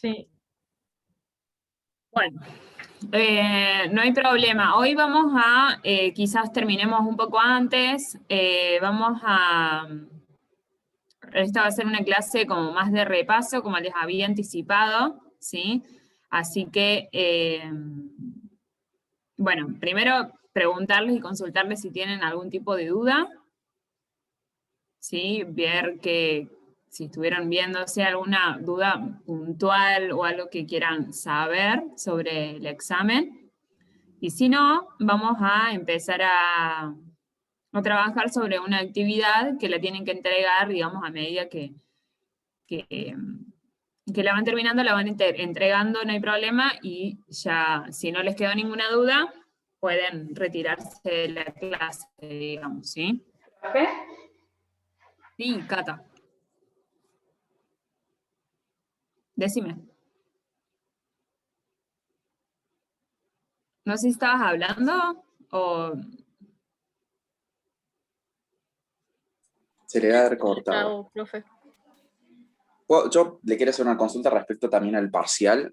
Sí. Bueno, no hay problema. Hoy vamos a, quizás terminemos un poco antes, esta va a ser una clase como más de repaso, como les había anticipado, ¿sí? Así que, bueno, primero preguntarles y consultarles si tienen algún tipo de duda, ¿sí? Ver que si estuvieron viendo, si hay alguna duda puntual o algo que quieran saber sobre el examen. Y si no, vamos a empezar a trabajar sobre una actividad que la tienen que entregar, digamos, a medida que, que la van terminando, la van entregando, no hay problema, y ya, si no les quedó ninguna duda, pueden retirarse de la clase, digamos, ¿sí? ¿Profe? Sí, Cata, decime. No sé si estabas hablando o... Se le va a haber cortado. Chao, profe. Yo le quiero hacer una consulta respecto también al parcial.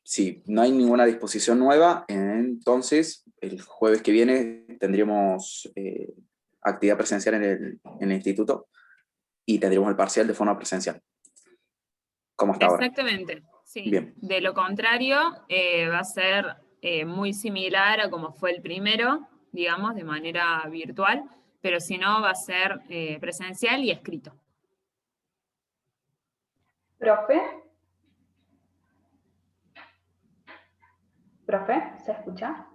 Si no hay ninguna disposición nueva, entonces el jueves que viene tendríamos actividad presencial en el instituto y tendríamos el parcial de forma presencial. ¿Cómo está ahora? Exactamente, sí. Bien. De lo contrario, va a ser muy similar a como fue el primero, digamos, de manera virtual, pero si no, va a ser presencial y escrito. ¿Profe? ¿Profe? ¿Se escucha?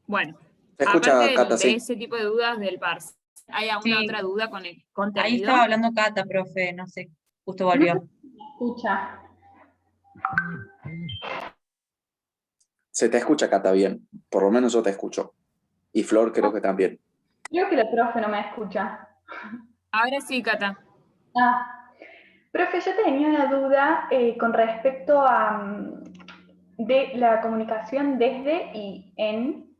Bueno, ¿Se aparte escucha, Cata? de Sí. ese tipo de dudas del parcial, ¿hay alguna Sí, otra duda con el ahí contenido? estaba hablando Cata, profe, no sé, justo volvió. Escucha. Se te escucha, Cata, bien. Por lo menos yo te escucho. Y Flor creo que también. Creo que la profe no me escucha. Ahora sí, Cata. Ah, profe, yo tenía una duda con respecto a de la comunicación desde y en.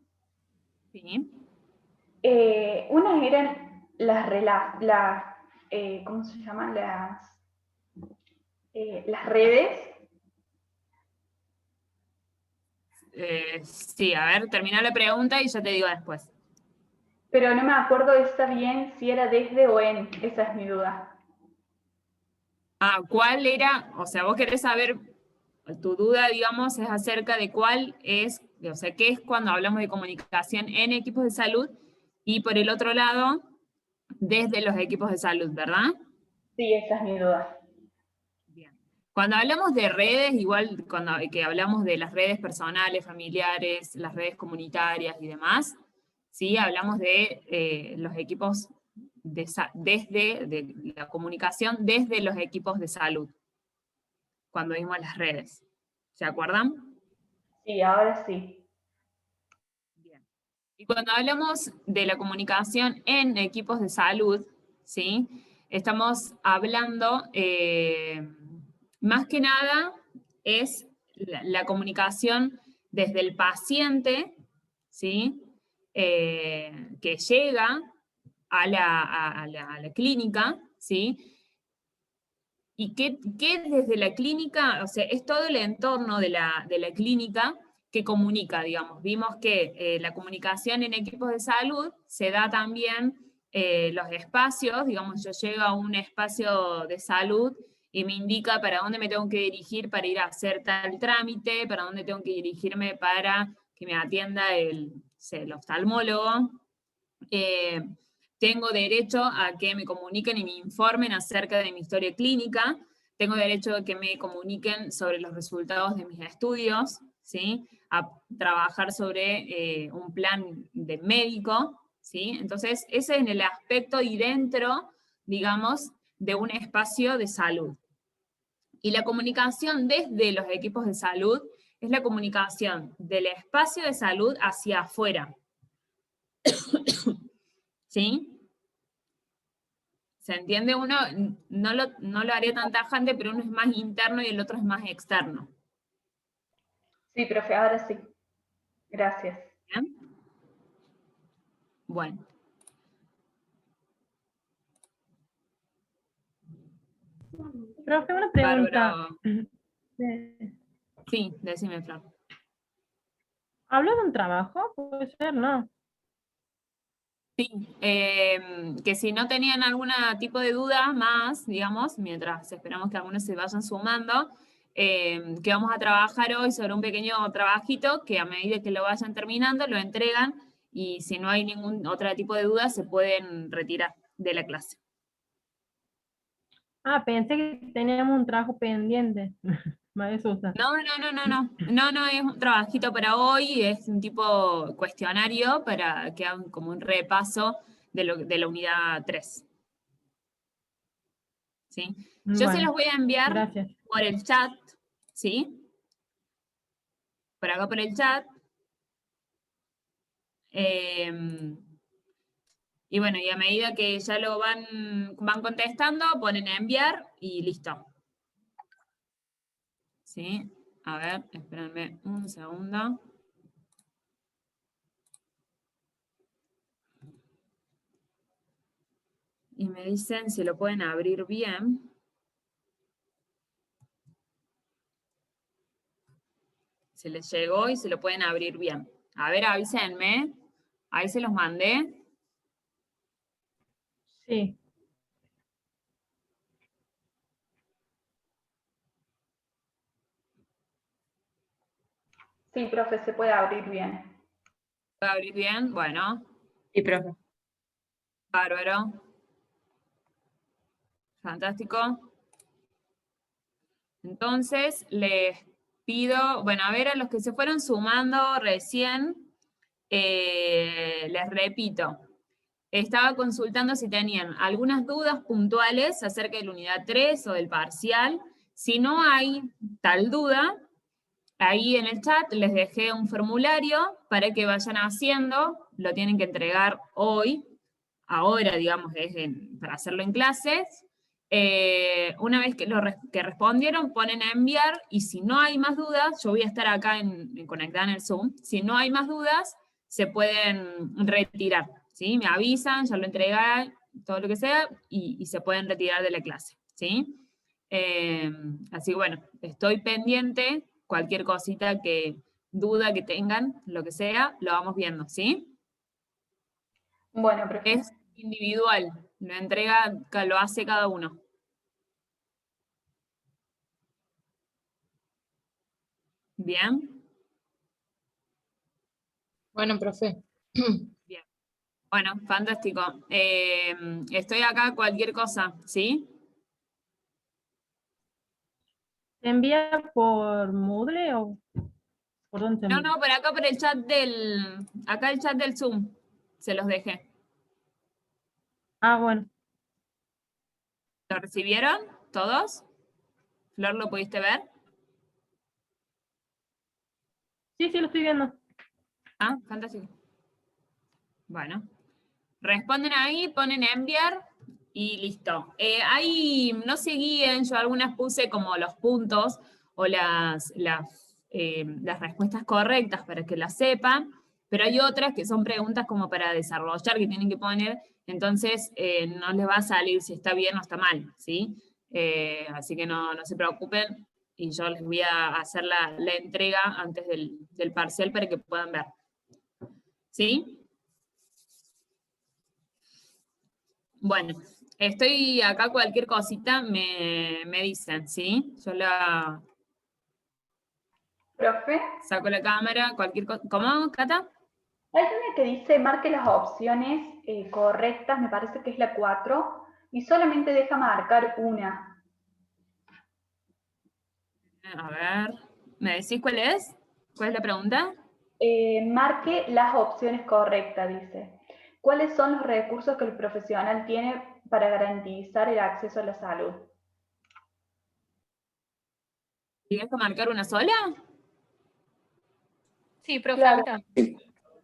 Sí. Unas eran ¿cómo se llaman? Las redes. Sí, a ver, termina la pregunta y ya te digo después. Pero no me acuerdo esa bien si era desde o en. Esa es mi duda. Ah, ¿cuál era? O sea, vos querés saber, tu duda, digamos, es acerca de cuál es, o sea, qué es cuando hablamos de comunicación en equipos de salud y por el otro lado, desde los equipos de salud, ¿verdad? Sí, esa es mi duda. Bien. Cuando hablamos de redes, igual cuando que hablamos de las redes personales, familiares, las redes comunitarias y demás, sí, hablamos de los equipos de la comunicación desde los equipos de salud, cuando vimos las redes. ¿Se acuerdan? Sí, ahora sí. Bien. Y cuando hablamos de la comunicación en equipos de salud, ¿sí? Estamos hablando, más que nada, es la comunicación desde el paciente, ¿sí? Que llega a la clínica, ¿sí? Y que desde la clínica, o sea, es todo el entorno de la clínica que comunica, digamos. Vimos que la comunicación en equipos de salud se da también los espacios, digamos, yo llego a un espacio de salud y me indica para dónde me tengo que dirigir para ir a hacer tal trámite, para dónde tengo que dirigirme para que me atienda el oftalmólogo. Eh, tengo derecho a que me comuniquen y me informen acerca de mi historia clínica. Tengo derecho a que me comuniquen sobre los resultados de mis estudios, ¿sí? A trabajar sobre un plan de médico, ¿sí? Entonces, ese es en el aspecto y dentro, digamos, de un espacio de salud. Y la comunicación desde los equipos de salud es la comunicación del espacio de salud hacia afuera, ¿sí? ¿Se entiende? Uno no lo haría tan tajante, pero uno es más interno y el otro es más externo. Sí, profe, ahora sí. Gracias. ¿Bien? Bueno. Profe, una pregunta. Bárbaro. Eh, Sí, decime, Flor. ¿Hablo de un trabajo? Puede ser, ¿no? Sí, que si no tenían algún tipo de duda más, digamos, mientras esperamos que algunos se vayan sumando, que vamos a trabajar hoy sobre un pequeño trabajito que a medida que lo vayan terminando lo entregan y si no hay ningún otro tipo de duda se pueden retirar de la clase. Ah, pensé que teníamos un trabajo pendiente. Me asusta. No, es un trabajito para hoy, es un tipo cuestionario para que hagan como un repaso de la unidad 3. ¿Sí? Yo se los Bueno, voy a enviar gracias. por el chat, ¿sí? Por acá por el chat. Y bueno, y a medida que ya lo van contestando, ponen a enviar y listo. ¿Sí? A ver, espérenme un segundo. Y me dicen si lo pueden abrir bien. Se les llegó y se lo pueden abrir bien. A ver, avísenme. Ahí se los mandé. Sí. Sí, profe, se puede abrir bien. ¿Puedo abrir bien? Bueno, Sí, profe. bárbaro. Fantástico. Entonces, les pido, bueno, a ver, a los que se fueron sumando recién, les repito, estaba consultando si tenían algunas dudas puntuales acerca de la unidad 3 o del parcial. Si no hay tal duda, ahí en el chat les dejé un formulario para que vayan haciendo, lo tienen que entregar hoy, ahora, digamos, para hacerlo en clases. Una vez que respondieron, ponen a enviar y si no hay más dudas, yo voy a estar acá conectada en el Zoom, si no hay más dudas, se pueden retirar, ¿sí? Me avisan, ya lo entregué, todo lo que sea, y se pueden retirar de la clase, ¿sí? Así que bueno, estoy pendiente, cualquier cosita duda que tengan, lo que sea, lo vamos viendo, ¿sí? Bueno, profe. Es individual, lo hace cada uno. Bien, Bueno, profe. bien. Bueno, fantástico. Estoy acá, cualquier cosa, ¿sí? ¿Se envía por Moodle o por dónde se No, envía? por acá por el chat acá el chat del Zoom, se los dejé. Ah, bueno. ¿Lo recibieron todos? Flor, ¿lo pudiste ver? Sí, lo estoy viendo. Ah, fantástico. Bueno, responden ahí, ponen a enviar y listo. Ahí no se guíen, yo algunas puse como los puntos o las respuestas correctas para que las sepan, pero hay otras que son preguntas como para desarrollar que tienen que poner, entonces no les va a salir si está bien o está mal, ¿sí? Así que no se preocupen y yo les voy a hacer la entrega antes del parcial para que puedan ver. ¿Sí? Bueno, estoy acá, cualquier cosita me dicen, ¿sí? Yo la Profe, saco la cámara, cualquier cosa. ¿Cómo, Cata? hay una que dice marque las opciones correctas, me parece que es la 4, y solamente deja marcar una. A ver, ¿me decís cuál es? ¿Cuál es la pregunta? Marque las opciones correctas, dice. ¿Cuáles son los recursos que el profesional tiene para garantizar el acceso a la salud? ¿Tienes que marcar una sola? Sí, profe, Claro. acá.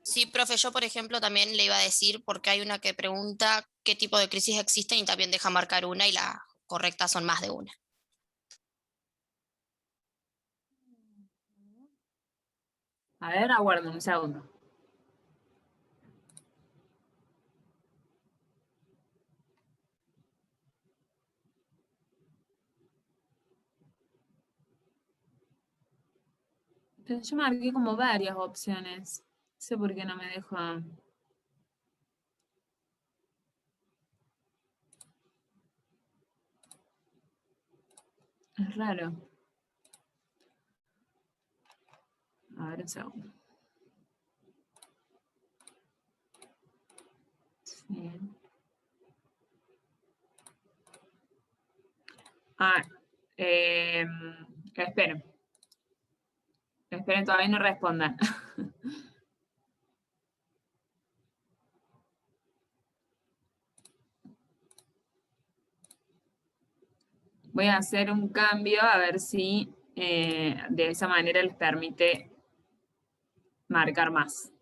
Sí, profe, yo por ejemplo también le iba a decir, porque hay una que pregunta qué tipo de crisis existen y también deja marcar una y las correctas son más de una. A ver, aguardo un segundo. Pero yo marqué como varias opciones. No sé por qué no me deja. Es raro. A ver un segundo. Sí. Ah, esperen. Esperen, todavía no respondan. Voy a hacer un cambio a ver si de esa manera les permite marcar más.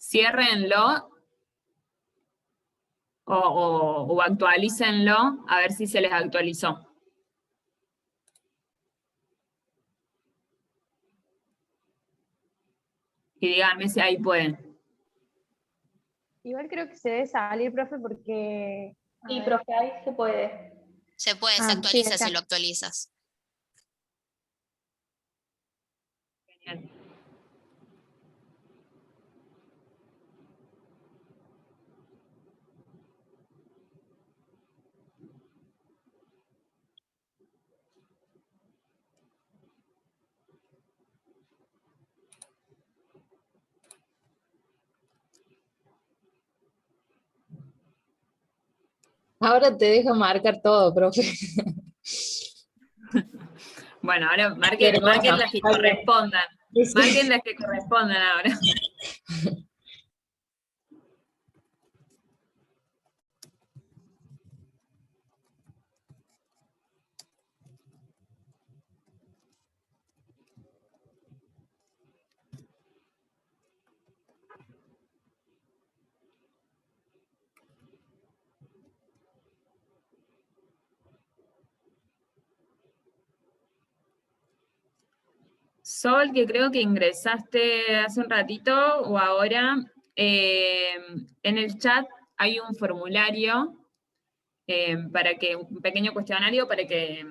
Ciérrenlo o actualícenlo a ver si se les actualizó. Y díganme si ahí pueden. Igual creo que se debe salir, profe, porque... a Sí, ver. profe, ahí se puede. Se puede, se Ah, sí, actualiza acá. si lo actualizas. Genial. Ahora te deja marcar todo, profe. Bueno, ahora Qué marquen hermosa. las que correspondan. Sí, sí. Marquen las que correspondan ahora. Sol, que creo que ingresaste hace un ratito o ahora, en el chat hay un formulario un pequeño cuestionario para que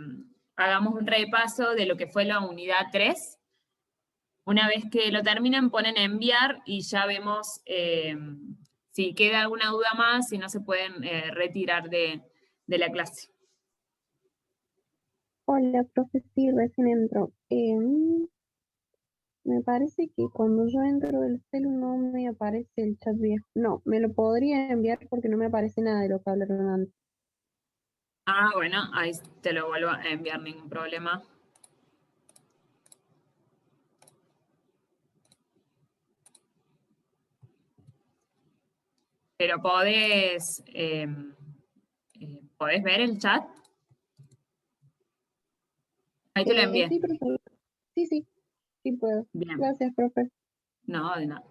hagamos un repaso de lo que fue la unidad 3. Una vez que lo terminen, ponen enviar y ya vemos si queda alguna duda más, si no se pueden retirar de la clase. Hola, profe, sí, recién entro. Me parece que cuando yo entro del celu no me aparece el chat viejo. No, me lo podría enviar porque no me aparece nada de lo que hablaron antes. Ah, bueno, ahí te lo vuelvo a enviar, ningún problema. Pero ¿podés ver el chat? Ahí te lo envié. Sí, profe. Sí puedo. Bien. Gracias, profe. No, de nada.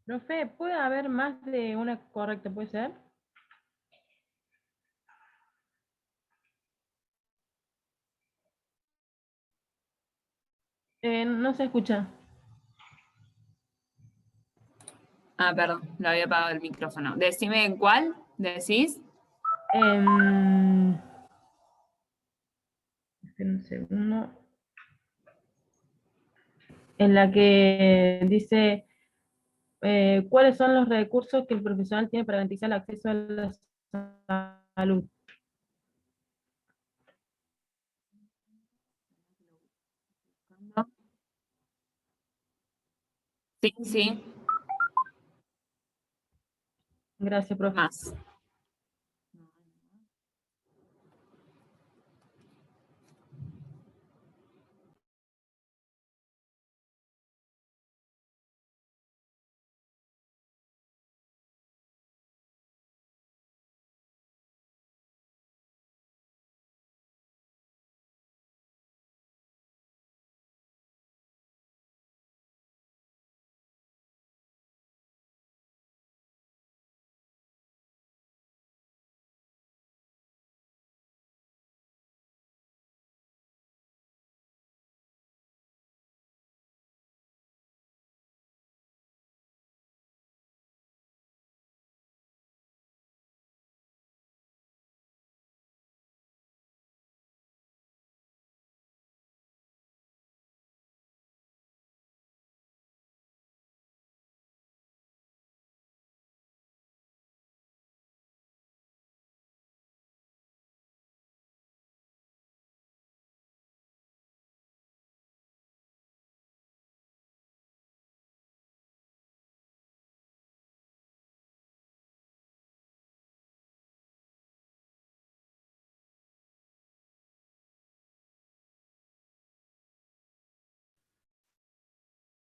Profe, ¿puede haber más de una correcta, puede ser? No se escucha. Ah, perdón, lo había apagado el micrófono. Decime en cuál, decís. Espera un segundo. En la que dice, ¿cuáles son los recursos que el profesional tiene para garantizar el acceso a la salud? Sí, sí, Gracias, profe. más.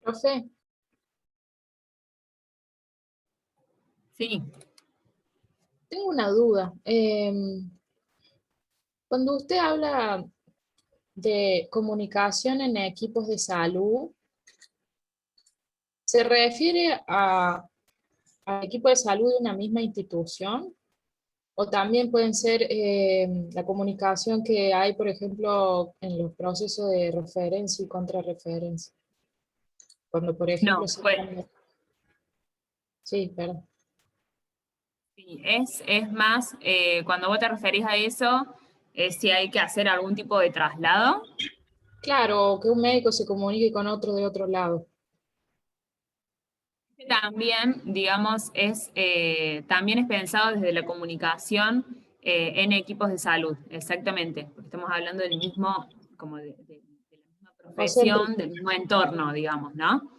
Profe, Sí, tengo una duda. Cuando usted habla de comunicación en equipos de salud, ¿se refiere a equipo de salud de una misma institución? ¿O también pueden ser la comunicación que hay, por ejemplo, en los procesos de referencia y contrarreferencia? Cuando, por ejemplo, no, se pues, cambia. Sí, perdón. sí, es más, cuando vos te referís a eso, es si hay que hacer algún tipo de traslado. Claro, que un médico se comunique con otro de otro lado. También, digamos, también es pensado desde la comunicación en equipos de salud, exactamente, porque estamos hablando del mismo, como de la misma O sea, profesión, del mismo entorno, digamos, ¿no?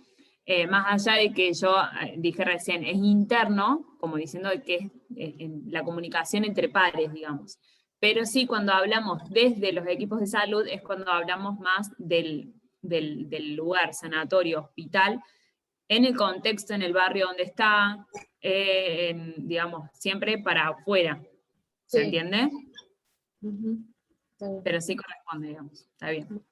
Más allá de que yo dije recién, es interno, como diciendo que es la comunicación entre pares, digamos. Pero sí, cuando hablamos desde los equipos de salud, es cuando hablamos más del lugar, sanatorio, hospital, en el contexto, en el barrio donde está, digamos, siempre para afuera. ¿Se sí. entiende? Ujú. Está bien. Pero sí corresponde, digamos. Está bien.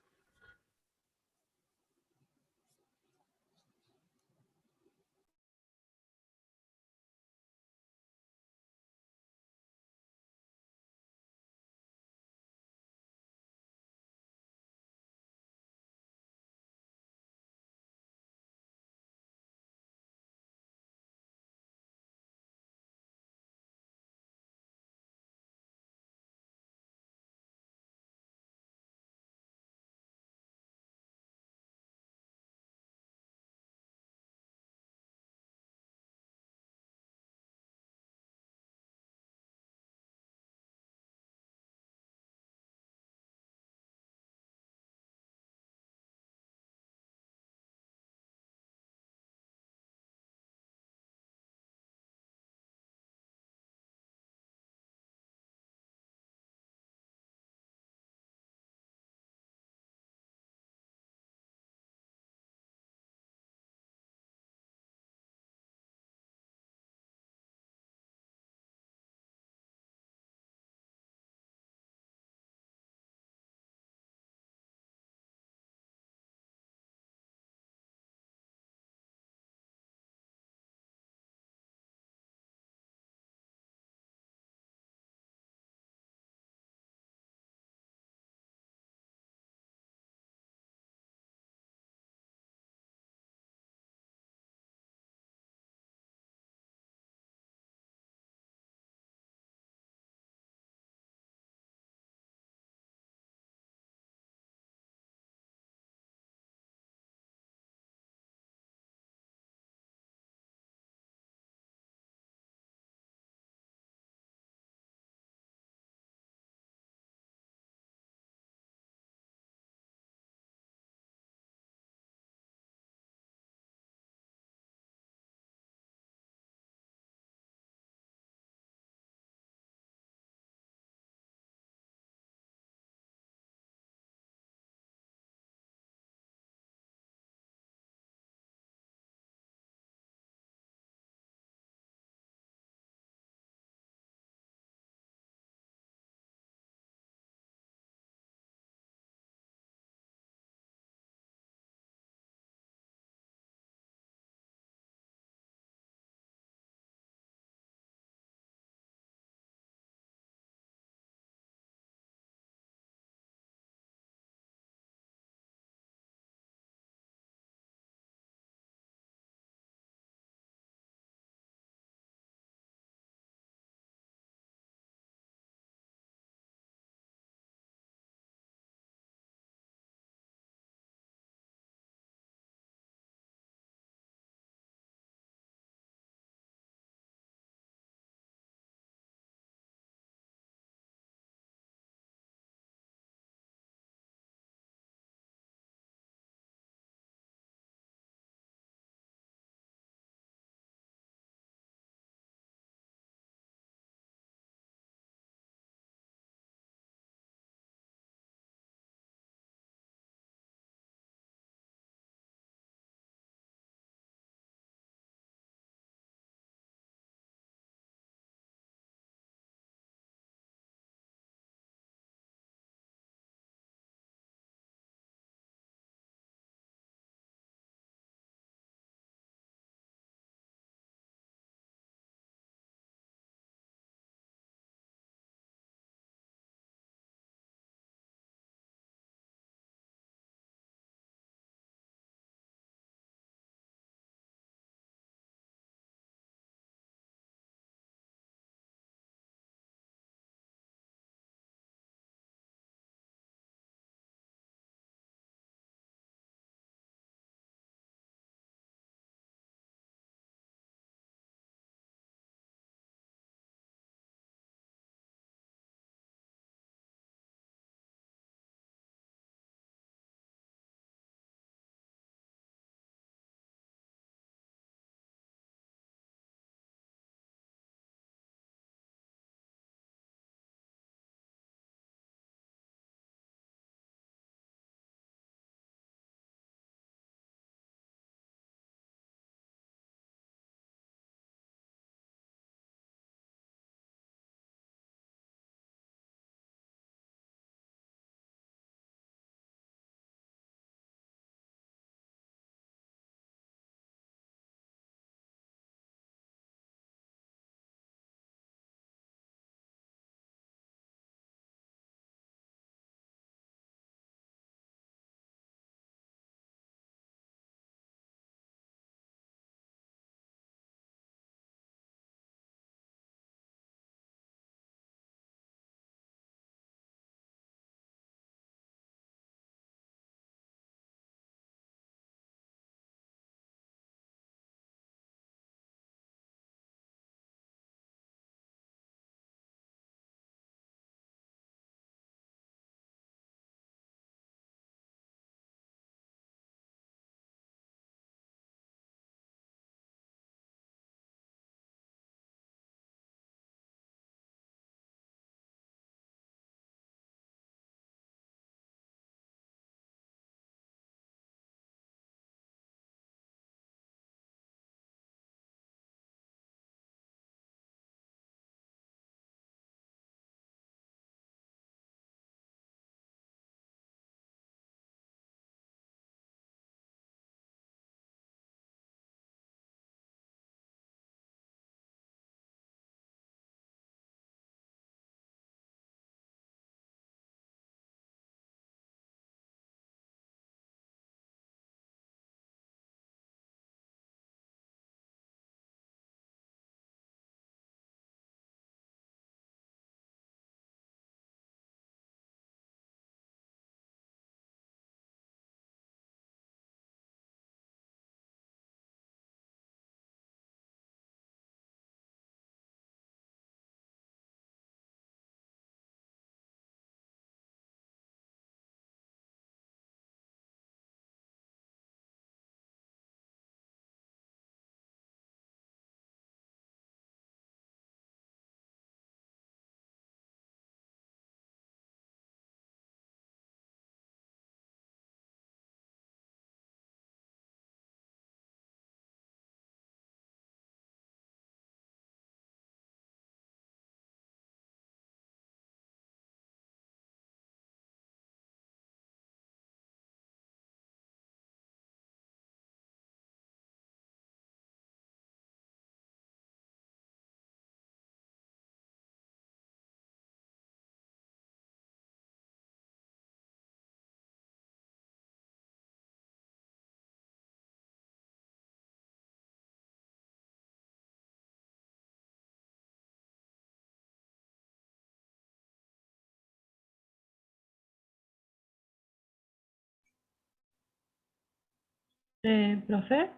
Profe,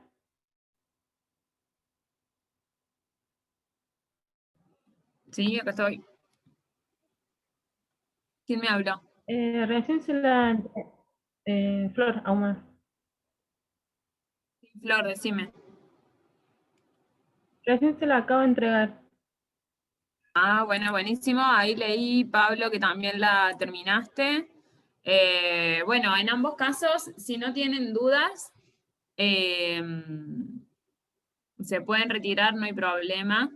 Sí, acá estoy. ¿Quién me habló? recién se la... Flor, Auma. Flor, decime. Recién se la acabo de entregar. Ah, bueno, buenísimo. Ahí leí, Pablo, que también la terminaste. Bueno, en ambos casos, si no tienen dudas, se pueden retirar, no hay problema.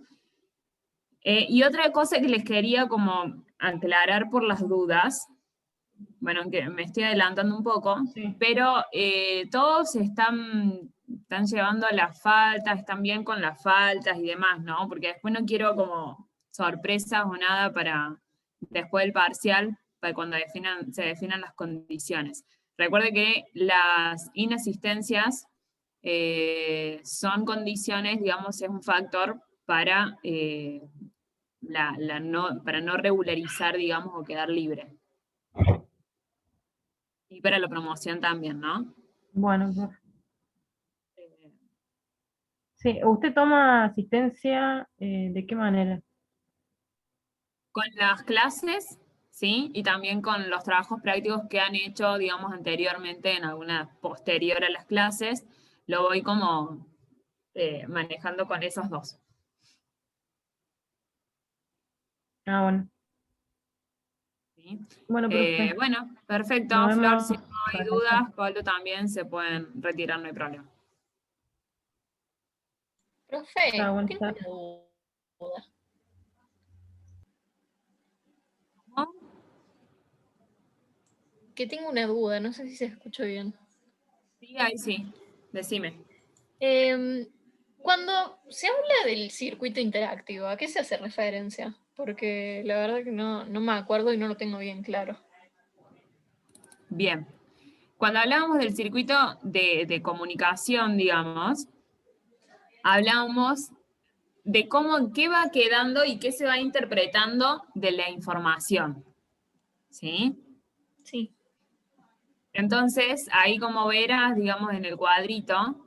Y otra cosa que les quería como aclarar por las dudas, bueno, aunque me estoy adelantando un poco, Sí. pero todos están llevando las faltas, están bien con las faltas y demás, ¿no? Porque después no quiero como sorpresas o nada para después del parcial, para cuando se definan las condiciones. Recuerde que las inasistencias son condiciones, digamos, es un factor para, para no regularizar, digamos, o quedar libre. Y para la promoción también, ¿no? Bueno, profe. Sí, ¿usted toma asistencia de qué manera? Con las clases, ¿sí? Y también con los trabajos prácticos que han hecho, digamos, anteriormente en alguna posterior a las clases, lo voy como manejando con esos dos. Ah, bueno. ¿Sí? Bueno, profe. Bueno, perfecto, Nos Flor, vemos si no hay para dudas, casa. Pablo también se pueden retirar, no hay problema. Profe, Chao, buenas tengo tardes. una duda. ¿No? Que tengo una duda, no sé si se escucha bien. Sí, ahí sí, decime. Cuando se habla del circuito interactivo, ¿a qué se hace referencia? Porque la verdad que no me acuerdo y no lo tengo bien claro. Bien. Cuando hablábamos del circuito de comunicación, digamos, hablábamos de cómo, qué va quedando y qué se va interpretando de la información. ¿Sí? Sí. Entonces, ahí como verás, digamos, en el cuadrito,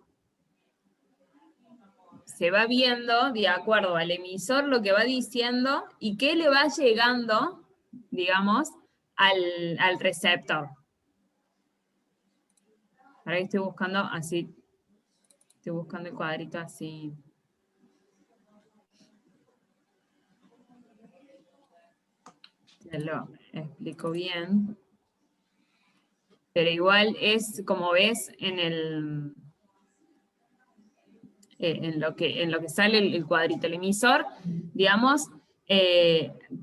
se va viendo de acuerdo al emisor lo que va diciendo y qué le va llegando, digamos, al receptor. Ahora estoy buscando así, estoy buscando el cuadrito así. Te lo explico bien. Pero igual es, como ves, en lo que sale el cuadrito, el emisor, digamos,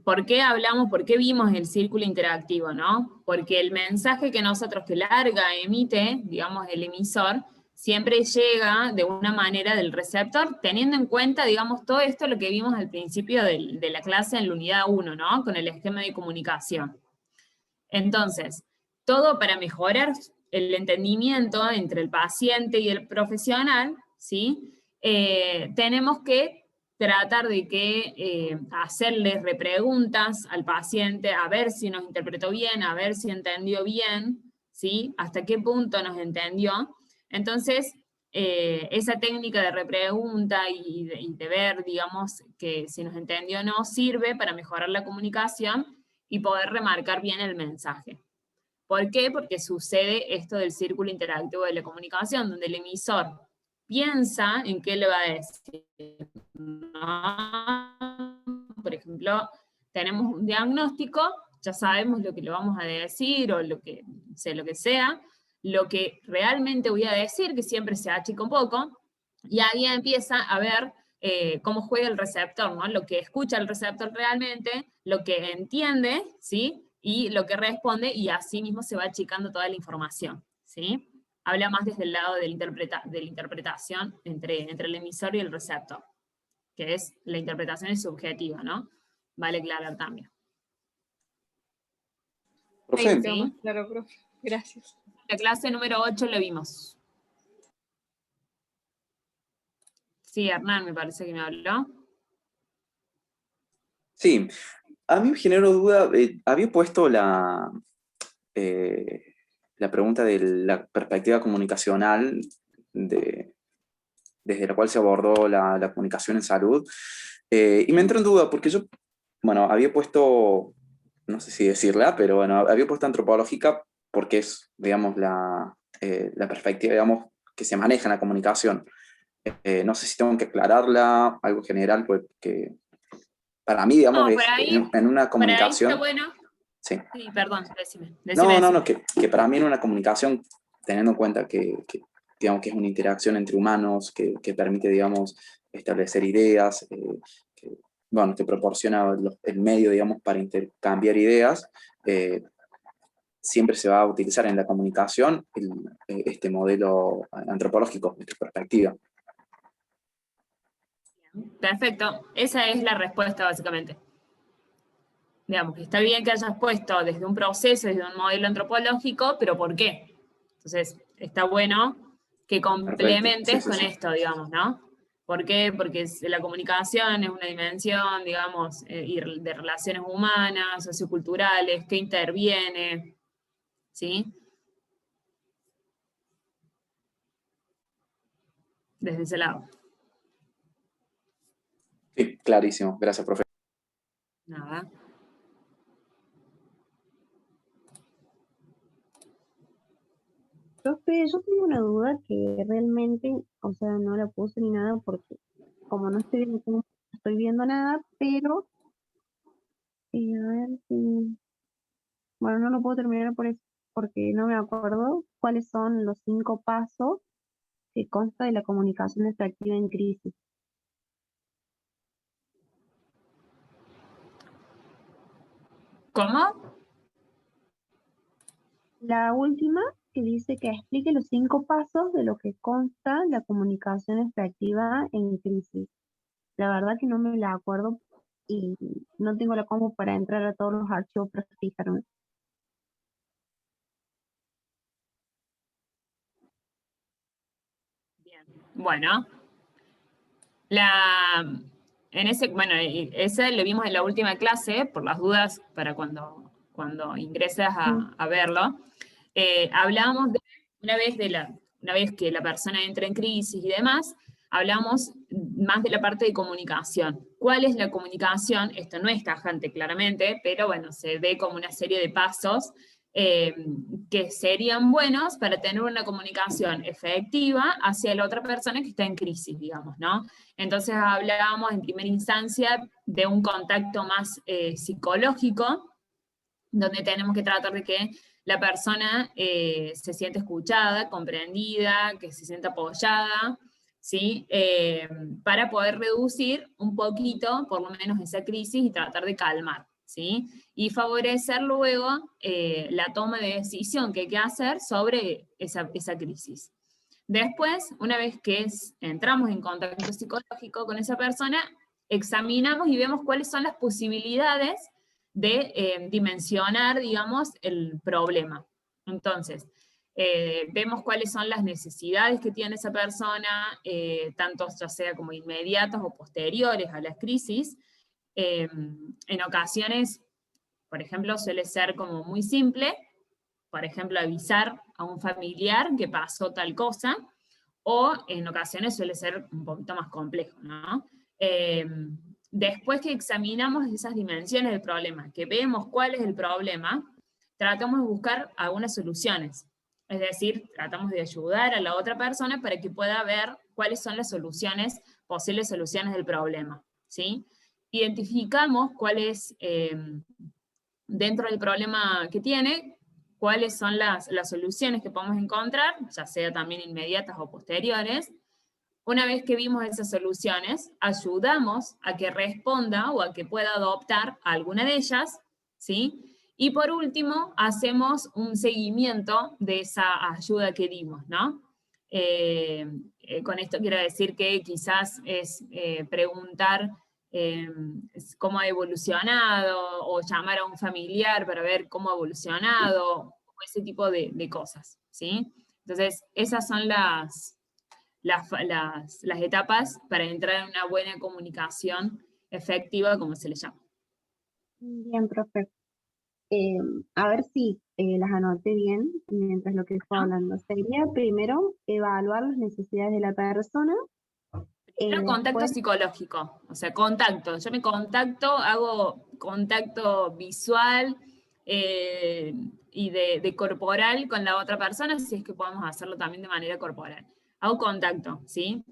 ¿por qué hablamos, por qué vimos el círculo interactivo, no? Porque el mensaje que nosotros, que larga, emite, digamos, el emisor, siempre llega de una manera del receptor, teniendo en cuenta, digamos, todo esto lo que vimos al principio de la clase en la unidad 1, ¿no? Con el esquema de comunicación. Entonces, todo para mejorar el entendimiento entre el paciente y el profesional, ¿sí? Tenemos que tratar de que hacerle repreguntas al paciente, a ver si nos interpretó bien, a ver si entendió bien, ¿sí? Hasta qué punto nos entendió. Entonces, esa técnica de repregunta y de ver, digamos, que si nos entendió o no, sirve para mejorar la comunicación y poder remarcar bien el mensaje. ¿Por qué? Porque sucede esto del círculo interactivo de la comunicación, donde el emisor piensa en qué le va a decir. Por ejemplo, tenemos un diagnóstico, ya sabemos lo que le vamos a decir o lo que sea, lo que realmente voy a decir, que siempre se achica un poco, y ahí empieza a ver cómo juega el receptor, ¿no? Lo que escucha el receptor realmente, lo que entiende, ¿sí? Y lo que responde, y así mismo se va achicando toda la información, ¿sí? Habla más desde el lado de la interpretación entre el emisor y el receptor, que es la interpretación es subjetiva, ¿no? Vale aclarar también. Ahí Profe, me quedó más claro, profe. Gracias. La clase número 8 la vimos. Sí, Hernán me parece que me habló. sí, a mí me generó duda, había puesto la pregunta de la perspectiva comunicacional, desde la cual se abordó la comunicación en salud. Y me entró en duda, porque yo, bueno, había puesto, no sé si decirla, pero bueno, había puesto antropológica porque es, digamos, la perspectiva, digamos, que se maneja en la comunicación. No sé si tengo que aclararla, algo general, porque para mí, digamos, No, es, en una por ahí está comunicación... bueno. Sí. Sí, perdón, decime. No, que para mí en una comunicación, teniendo en cuenta digamos, que es una interacción entre humanos, que permite, digamos, establecer ideas, que, bueno, te proporciona el medio, digamos, para intercambiar ideas, siempre se va a utilizar en la comunicación este modelo antropológico, esta perspectiva. Perfecto, esa es la respuesta básicamente. Digamos que está bien que hayas puesto desde un proceso, desde un modelo antropológico, pero ¿por qué? Entonces, está bueno que complementes Sí. con esto, digamos, ¿no? ¿Por qué? Porque la comunicación es una dimensión, digamos, de relaciones humanas, socioculturales, que interviene, ¿sí? Desde ese lado. Sí, clarísimo. Gracias, profe. Nada. Profe, yo tengo una duda que realmente, o sea, no la puse ni nada porque como no estoy viendo nada, pero a ver si, bueno, no lo puedo terminar por eso, porque no me acuerdo cuáles son los 5 pasos que consta de la comunicación efectiva en crisis. ¿Cómo? La última que dice que explique los 5 pasos de lo que consta la comunicación efectiva en crisis. La verdad que no me la acuerdo y no tengo la compu para entrar a todos los archivos para fijarme. Bien. Bueno, bueno, ese lo vimos en la última clase, por las dudas, para cuando ingreses a verlo. Hablábamos una vez que la persona entra en crisis y demás, hablamos más de la parte de comunicación. ¿Cuál es la comunicación? Esto no es tajante claramente, pero bueno, se ve como una serie de pasos que serían buenos para tener una comunicación efectiva hacia la otra persona que está en crisis, digamos, ¿no? Entonces hablábamos en primera instancia de un contacto más psicológico, donde tenemos que tratar de que la persona se siente escuchada, comprendida, que se sienta apoyada, ¿sí? Para poder reducir un poquito, por lo menos, esa crisis y tratar de calmar, ¿sí? Y favorecer luego la toma de decisión que hay que hacer sobre esa crisis. Después, una vez que entramos en contacto psicológico con esa persona, examinamos y vemos cuáles son las posibilidades de dimensionar, digamos, el problema. Entonces, vemos cuáles son las necesidades que tiene esa persona, tanto ya sea como inmediatas o posteriores a la crisis. En ocasiones, por ejemplo, suele ser como muy simple, por ejemplo, avisar a un familiar que pasó tal cosa, o en ocasiones suele ser un poquito más complejo, ¿no? Después que examinamos esas dimensiones del problema, que vemos cuál es el problema, tratamos de buscar algunas soluciones. Es decir, tratamos de ayudar a la otra persona para que pueda ver cuáles son las soluciones, posibles soluciones del problema, ¿sí? Identificamos cuál es, dentro del problema que tiene, cuáles son las soluciones que podemos encontrar, ya sea también inmediatas o posteriores. Una vez que vimos esas soluciones, ayudamos a que responda o a que pueda adoptar alguna de ellas, ¿sí? Y por último, hacemos un seguimiento de esa ayuda que dimos, ¿no? Con esto quiero decir que quizás es preguntar cómo ha evolucionado, o llamar a un familiar para ver cómo ha evolucionado, o ese tipo de cosas, ¿sí? Entonces, esas son las etapas para entrar en una buena comunicación efectiva, como se le llama. Bien, profe. A ver si las anoté bien mientras lo que fue hablando. Sería primero evaluar las necesidades de la persona, Primero contacto después, psicológico, o sea, contacto. Yo me contacto, hago contacto visual y de corporal con la otra persona, si es que podemos hacerlo también de manera corporal. Hago contacto, ¿sí?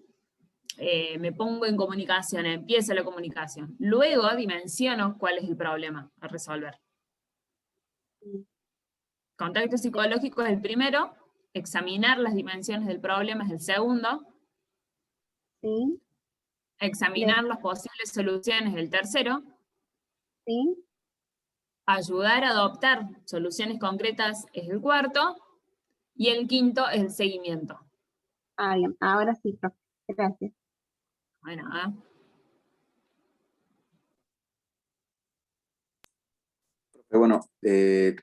Me pongo en comunicación, empieza la comunicación. Luego dimensiono cuál es el problema a resolver. Contacto psicológico es el primero, examinar las dimensiones del problema es el segundo, sí, examinar las posibles soluciones es el tercero, sí. ayudar a adoptar soluciones concretas es el cuarto, y el quinto es el seguimiento. Ah, bien, ahora sí, profe. Gracias. Bueno, Pero bueno,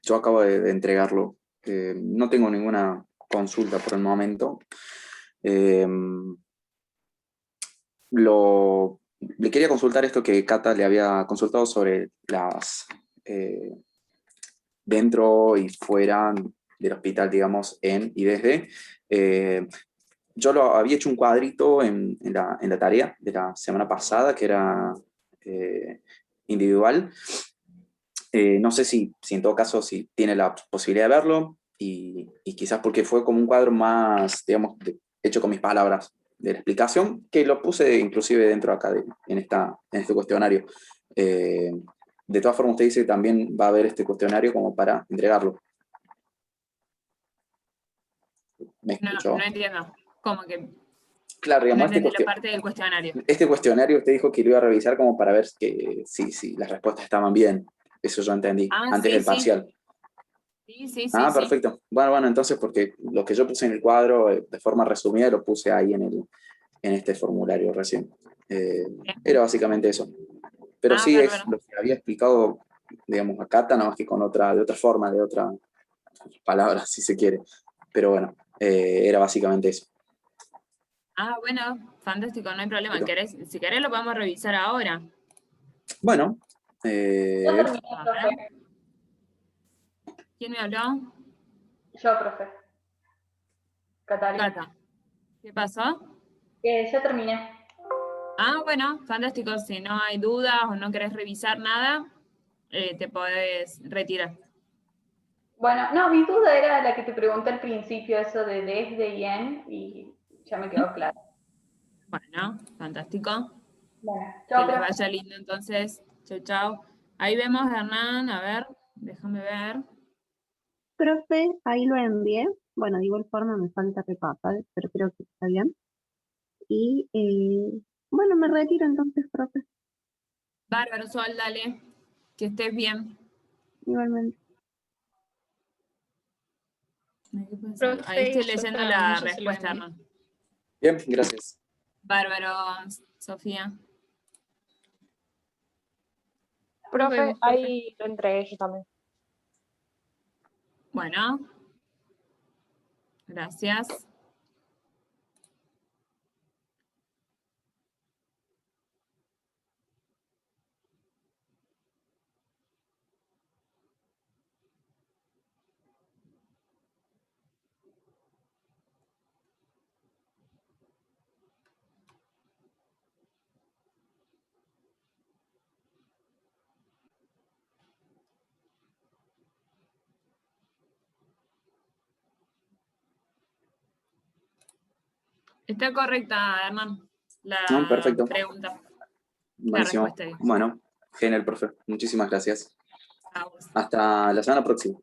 yo acabo de entregarlo. No tengo ninguna consulta por el momento. Eh, le quería consultar esto que Cata le había consultado sobre las dentro y fuera del hospital, digamos, en y desde. Yo lo había hecho un cuadrito en la tarea de la semana pasada, que era individual. No sé si en todo caso si tiene la posibilidad de verlo y quizás porque fue como un cuadro más, digamos, hecho con mis palabras de la explicación, que lo puse inclusive dentro acá en este cuestionario. De todas formas, usted dice que también va a haber este cuestionario como para entregarlo. ¿Me no, escuchó? no entiendo. ¿Cómo que? Claro, No digamos, entendí la parte del cuestionario. este cuestionario usted dijo que lo iba a revisar como para ver si las respuestas estaban bien. Eso yo entendí, Ah, antes sí, del sí. parcial. Sí. Perfecto. Bueno, entonces porque lo que yo puse en el cuadro, de forma resumida, lo puse ahí en este formulario recién. Era básicamente eso. Pero sí es Bárbaro. lo que había explicado, digamos, a Cata, nada más que de otra forma, de otra palabra, si se quiere. Pero bueno, era básicamente eso. Bueno, fantástico, no hay problema. Perfecto. Si querés lo podemos revisar ahora. Bueno, Yo terminé, profe. ¿Quién me habló? Yo, profe. Catalina. Cata. ¿Qué pasó? Ya terminé. Bueno, fantástico. Si no hay dudas o no querés revisar nada, te podés retirar. Bueno, no, mi duda era la que te pregunté al principio, eso de desde y en, y ya me quedó claro. Bueno, fantástico. Bueno, Que chao, les profe. vaya lindo entonces. Chau, chau. Ahí vemos, Hernán, a ver, déjame ver. Profe, ahí lo envié. Bueno, de igual forma me falta repasar, pero creo que está bien. Y bueno, me retiro entonces, profe, Bárbaro, Sol, dale. Que estés bien. igualmente. Ahí Profe, estoy yo leyendo también la ya se lo respuesta, envié. Hernán. Bien, gracias. Bárbaro, Sofía. Nos Profe, vemos, profe. ahí lo entregué yo también. Bueno, gracias. Está correcta, Hernán, la Perfecto. pregunta. La Buenísimo. respuesta. Bueno, genial, profe. Muchísimas gracias. A vos. Hasta la semana próxima.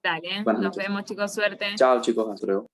Dale, Buenas nos noches. vemos, chicos, suerte. Chao, chicos. Hasta luego.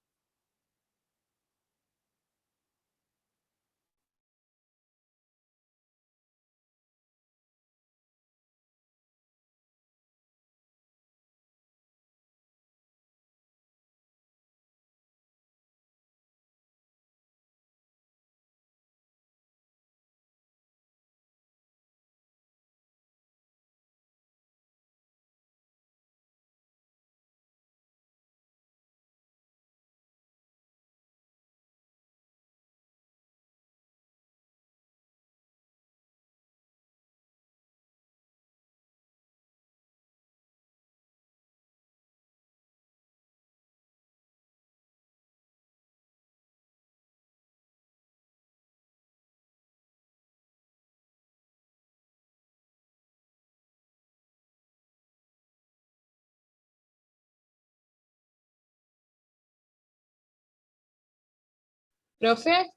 Profe,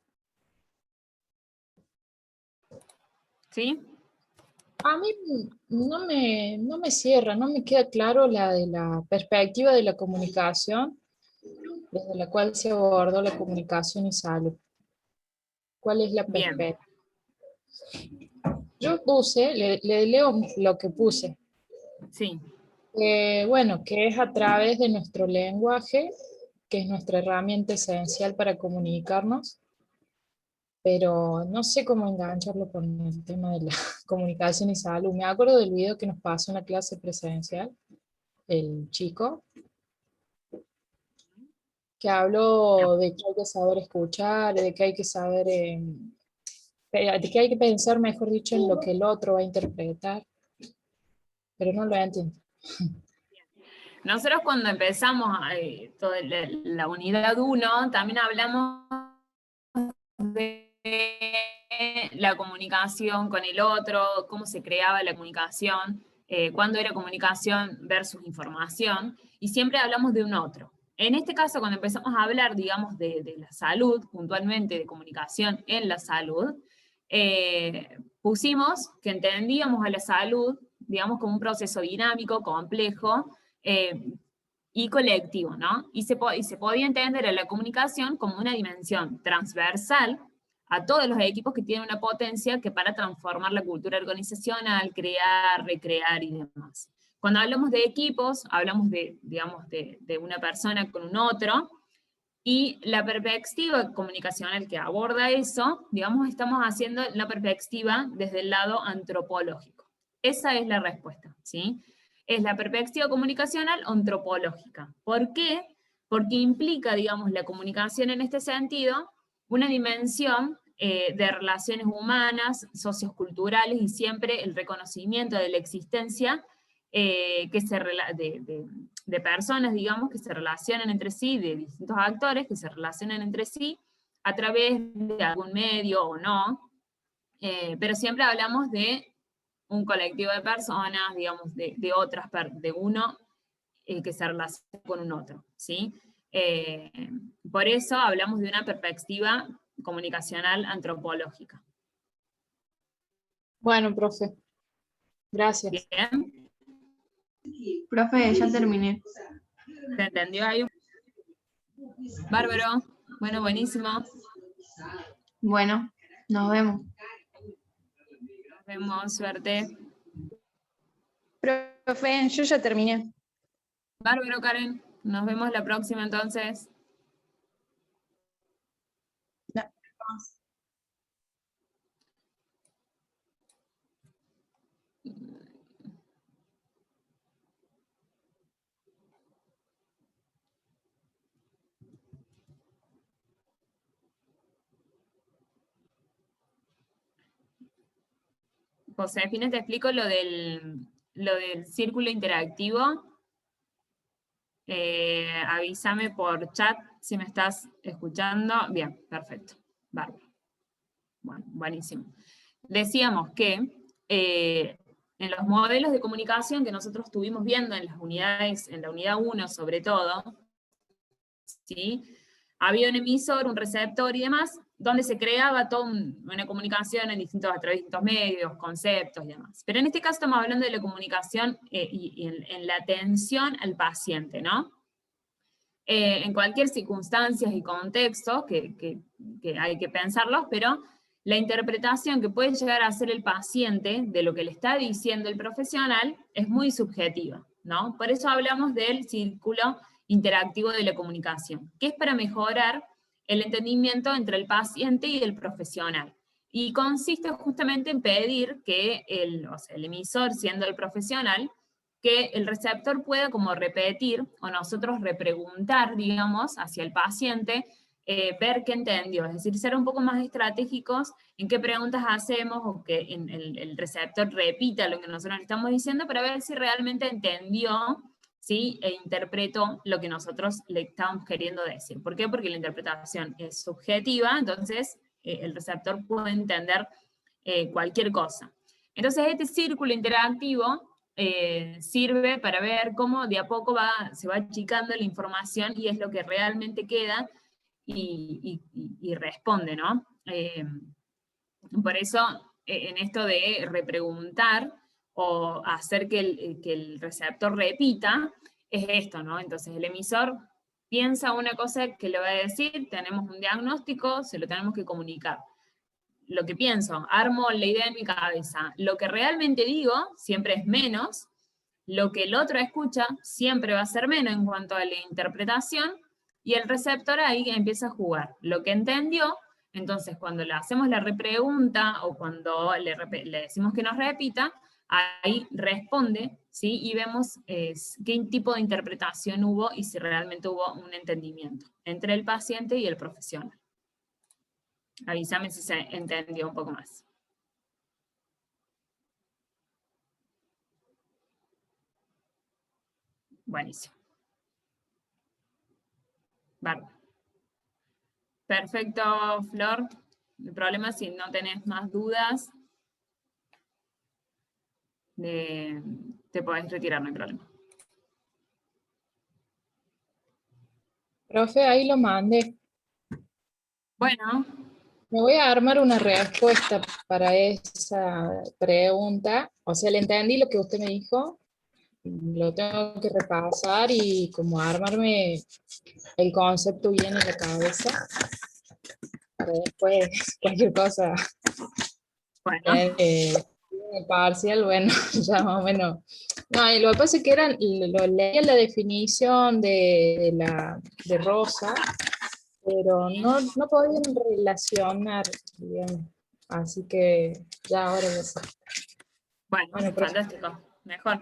¿Sí? a mí no me cierra, no me queda claro la de la perspectiva de la comunicación, desde la cual se abordó la comunicación y salud. ¿Cuál es la Bien, perspectiva? Yo puse, le leo lo que puse. sí. Bueno, que es a través de nuestro lenguaje, que es nuestra herramienta esencial para comunicarnos, pero no sé cómo engancharlo con el tema de la comunicación y salud. Me acuerdo del video que nos pasó en la clase presencial, el chico, que habló de que hay que saber escuchar, de que hay que saber, de que hay que pensar, mejor dicho, en lo que el otro va a interpretar, pero no lo entiendo. Nosotros cuando empezamos toda la unidad 1, también hablamos de la comunicación con el otro, cómo se creaba la comunicación, cuándo era comunicación versus información, y siempre hablamos de un otro. En este caso, cuando empezamos a hablar, digamos, de la salud, puntualmente de comunicación en la salud, pusimos que entendíamos a la salud, digamos, como un proceso dinámico, complejo, y colectivo, ¿no? Y se podía entender a la comunicación como una dimensión transversal a todos los equipos que tienen una potencia que para transformar la cultura organizacional, crear, recrear y demás. Cuando hablamos de equipos, hablamos de, digamos, de una persona con un otro, y la perspectiva comunicacional que aborda eso, digamos, estamos haciendo la perspectiva desde el lado antropológico. Esa es la respuesta, ¿sí? Es la perspectiva comunicacional antropológica. ¿Por qué? Porque implica, digamos, la comunicación en este sentido, una dimensión de relaciones humanas, socioculturales y siempre el reconocimiento de la existencia de personas, digamos, que se relacionan entre sí, de distintos actores que se relacionan entre sí a través de algún medio o no, pero siempre hablamos de un colectivo de personas, digamos, de uno que se relaciona con un otro, ¿sí? Por eso hablamos de una perspectiva comunicacional antropológica. Bueno, profe, gracias. Bien, Profe, ya terminé. ¿se entendió ahí? Bárbaro, bueno, buenísimo. Bueno, nos vemos. Nos vemos, suerte. Profe, yo ya terminé. Bárbaro, Karen. Nos vemos la próxima entonces. Josefina, te explico lo del círculo interactivo. Avísame por chat si me estás escuchando. Bien, perfecto. Bárbaro. Bueno, buenísimo. Decíamos que en los modelos de comunicación que nosotros estuvimos viendo en las unidades, en la unidad 1 sobre todo, ¿sí? Había un emisor, un receptor y demás, donde se creaba toda una comunicación a través de distintos medios, conceptos y demás. Pero en este caso estamos hablando de la comunicación y en la atención al paciente, ¿no? En cualquier circunstancia y contexto que hay que pensarlos, pero la interpretación que puede llegar a hacer el paciente de lo que le está diciendo el profesional es muy subjetiva, ¿no? Por eso hablamos del círculo interactivo de la comunicación, que es para mejorar el entendimiento entre el paciente y el profesional. Y consiste justamente en pedir que el emisor, siendo el profesional, que el receptor pueda como repetir, o nosotros repreguntar, digamos, hacia el paciente, ver qué entendió, es decir, ser un poco más estratégicos en qué preguntas hacemos, o que el receptor repita lo que nosotros le estamos diciendo, para ver si realmente entendió, ¿sí? E interpretó lo que nosotros le estamos queriendo decir. ¿Por qué? Porque la interpretación es subjetiva, entonces el receptor puede entender cualquier cosa. Entonces este círculo interactivo sirve para ver cómo de a poco se va achicando la información y es lo que realmente queda y responde, ¿no? Por eso, en esto de repreguntar o hacer que el receptor repita, es esto, ¿no? Entonces el emisor piensa una cosa que le va a decir, tenemos un diagnóstico, se lo tenemos que comunicar. Lo que pienso, armo la idea en mi cabeza. Lo que realmente digo siempre es menos, lo que el otro escucha siempre va a ser menos en cuanto a la interpretación, y el receptor ahí empieza a jugar. Lo que entendió, entonces cuando le hacemos la repregunta o cuando le decimos que nos repita, ahí responde, ¿sí? Y vemos qué tipo de interpretación hubo y si realmente hubo un entendimiento entre el paciente y el profesional. Avísame si se entendió un poco más. Buenísimo. Bárbaro. Perfecto, Flor. El problema es si no tenés más dudas, te podés retirar, no hay problema. Profe, ahí lo mandé. Bueno. Me voy a armar una respuesta para esa pregunta. O sea, le entendí lo que usted me dijo, lo tengo que repasar y como armarme el concepto bien en la cabeza, para después cualquier cosa. Bueno. El parcial, bueno, ya más o menos. No, y lo que pasa es que lo leía la definición de Rosa, pero no podían relacionar, digamos. Así que ya ahora ya sé. Bueno, fantástico. Mejor.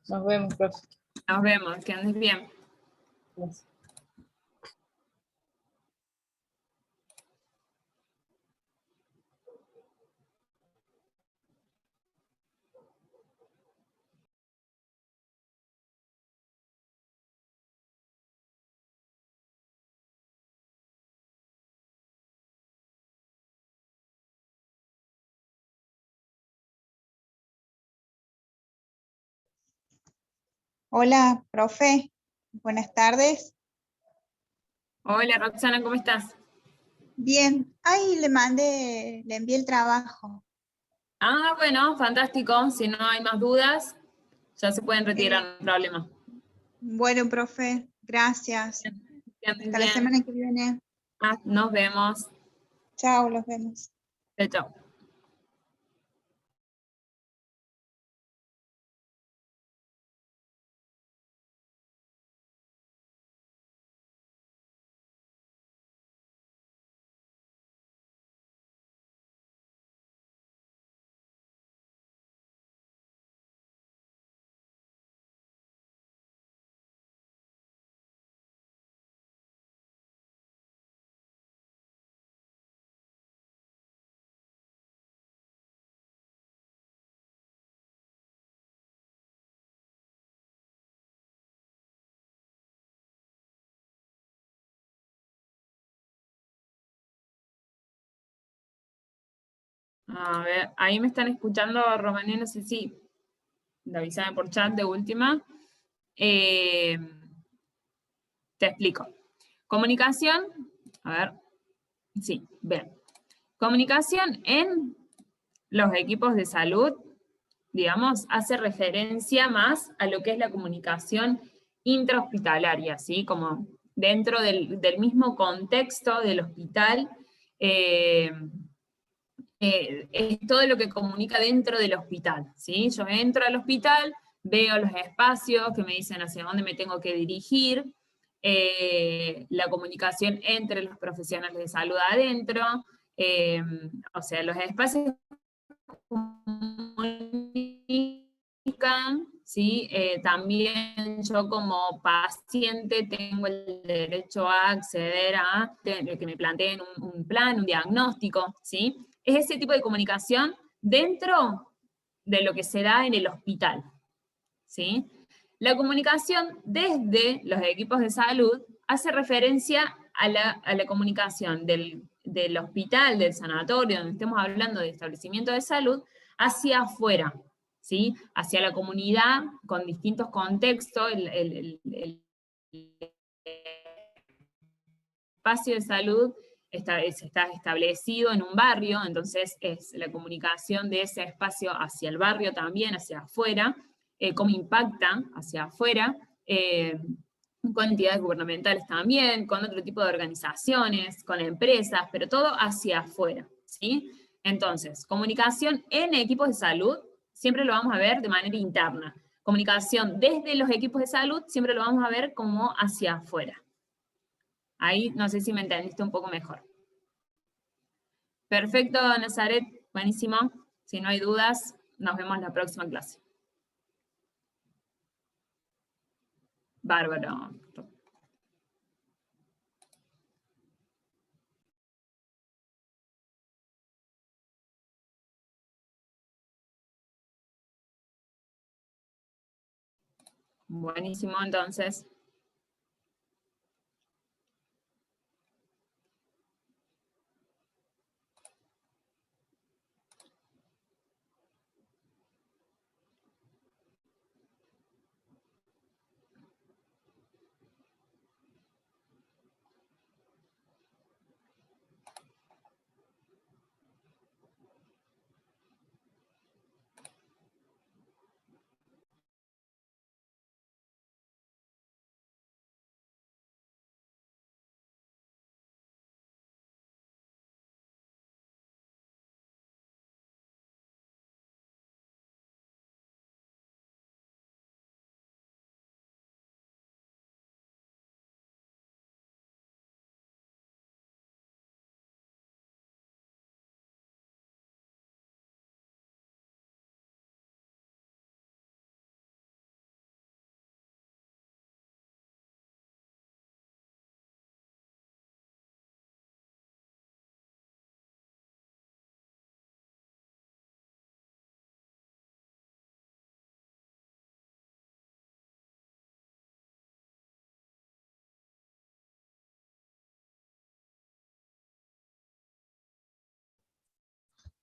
Nos vemos, profe. Nos vemos, que andes bien. Gracias. Hola, profe. Buenas tardes. Hola, Roxana, ¿cómo estás? Bien. Ahí le envié el trabajo. Ah, bueno, fantástico. Si no hay más dudas, ya se pueden retirar, no hay problema. Bueno, profe, gracias. Hasta la semana que viene. Nos vemos. Chao, los vemos. Chao. A ver, ahí me están escuchando, Romané, no sé si avísame por chat de última. Te explico. Comunicación, a ver, sí, bien. Comunicación en los equipos de salud, digamos, hace referencia más a lo que es la comunicación intrahospitalaria, ¿sí? Como dentro del mismo contexto del hospital, es todo lo que comunica dentro del hospital, ¿sí? Yo entro al hospital, veo los espacios que me dicen hacia dónde me tengo que dirigir, la comunicación entre los profesionales de salud adentro, o sea, los espacios comunican, ¿sí? También yo como paciente tengo el derecho a acceder a que me planteen un plan, un diagnóstico, ¿sí? Es ese tipo de comunicación dentro de lo que se da en el hospital, ¿sí? La comunicación desde los equipos de salud hace referencia a la comunicación del hospital, del sanatorio, donde estemos hablando de establecimiento de salud, hacia afuera, ¿sí? Hacia la comunidad con distintos contextos, espacio de salud está establecido en un barrio, entonces es la comunicación de ese espacio hacia el barrio también, hacia afuera, cómo impacta hacia afuera, con entidades gubernamentales también, con otro tipo de organizaciones, con empresas, pero todo hacia afuera, ¿sí? Entonces, comunicación en equipos de salud, siempre lo vamos a ver de manera interna. Comunicación desde los equipos de salud, siempre lo vamos a ver como hacia afuera. Ahí no sé si me entendiste un poco mejor. Perfecto, Nazaret, buenísimo. Si no hay dudas, nos vemos en la próxima clase. Bárbaro. Buenísimo, entonces.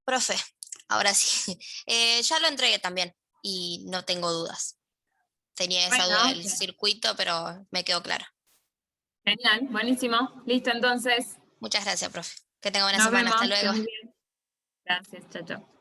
Profe, ahora sí. Ya lo entregué también y no tengo dudas. Tenía esa duda Bueno, del circuito, pero me quedó claro. genial, buenísimo. Listo, entonces. Muchas gracias, profe. Que tenga buena Nos semana. Hasta vemos, que luego. muy bien. Gracias, chao, chao.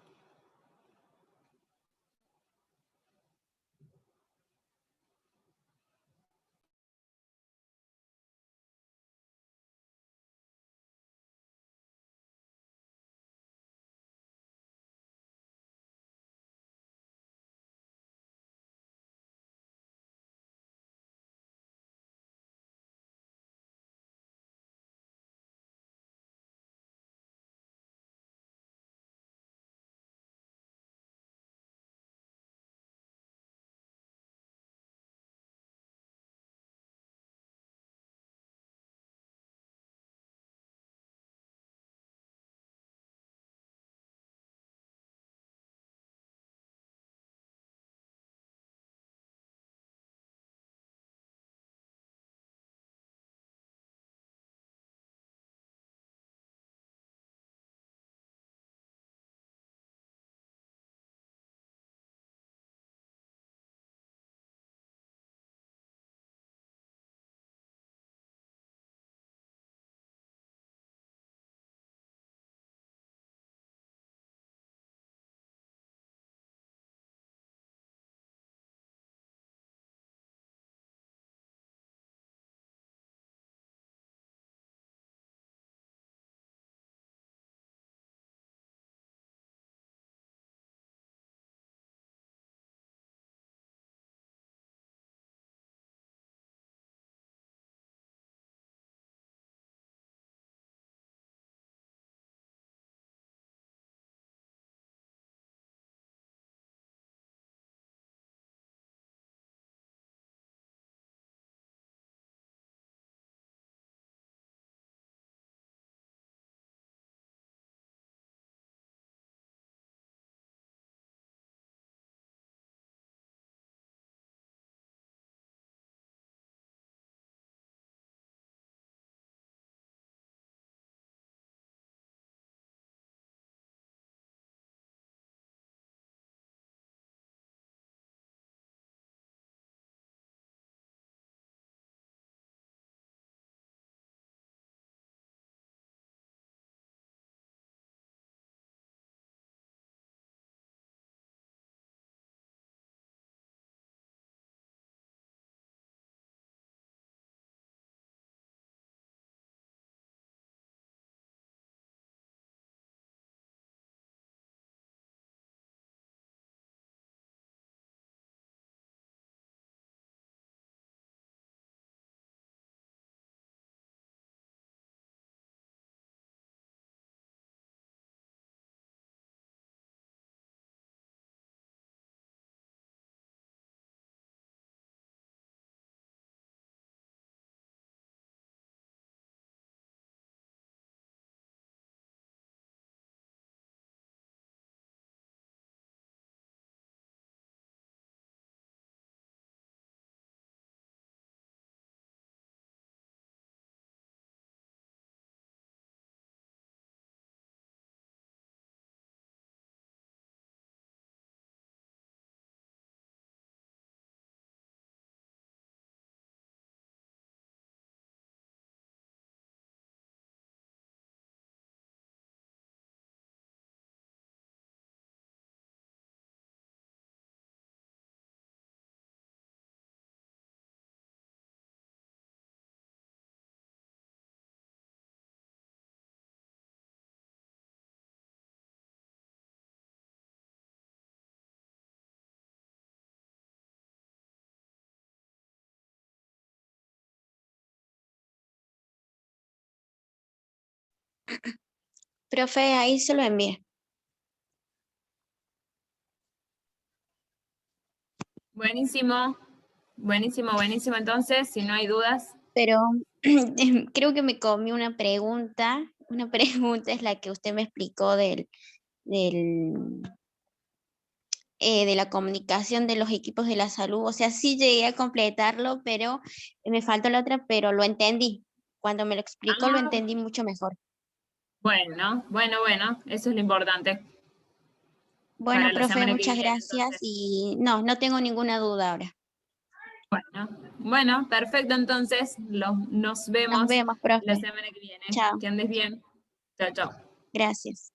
Profe, ahí se lo envié. Buenísimo, buenísimo. Entonces, si no hay dudas. Pero creo que me comí una pregunta. Una pregunta es la que usted me explicó de la comunicación de los equipos de la salud. O sea, sí llegué a completarlo, pero me faltó la otra, pero lo entendí. Cuando me lo explicó, lo entendí mucho mejor. Bueno, eso es lo importante. Bueno, Para la profe, semana que muchas viene, gracias entonces. y no tengo ninguna duda ahora. Bueno, perfecto, entonces nos vemos Nos vemos, profe. la semana que viene. Chao. Que andes bien. Chao, chao. Gracias.